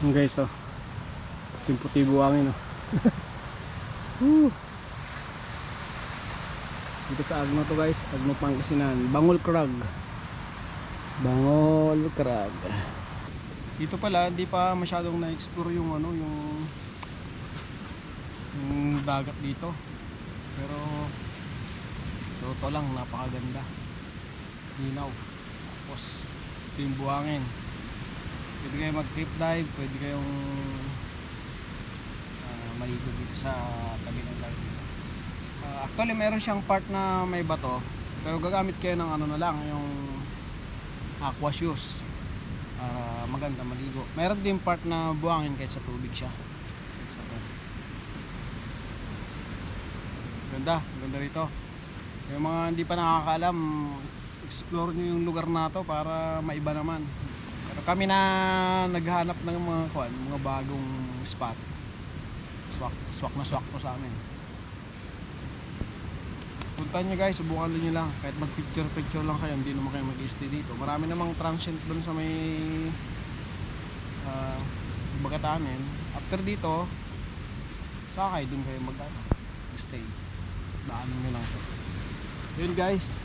Yung guys, oh, puting-puti buhangin, oh. Woo. Dito sa Agno to guys, Agno Pangasinan, Bangol Crag. Bangol Crag. Dito pala hindi pa masyadong na-explore yung ano, yung dagat dito. Pero so to lang, napakaganda. Linaw. Tapos ito yung buhangin. Pwede kayo mag trip dive, pwede kayong maligo dito sa tabi ng dagat. Actually meron siyang part na may bato, pero gagamit kayo ng ano na lang, yung aqua shoes para maganda maligo. Meron din part na buhangin kahit sa tubig siya. Ganda rito. Yung mga hindi pa nakakaalam, explore nyo yung lugar na to para maiba naman. Pero kami na naghahanap ng mga bagong spot. Swak to sa amin. Puntahan nyo guys, subukan nyo lang. Kahit mag picture lang kayo, hindi naman kayo mag-stay dito. Marami namang transient doon sa may Bagatanin. After dito, sakay doon kayo mag-stay. Daanan nyo lang. Yun guys,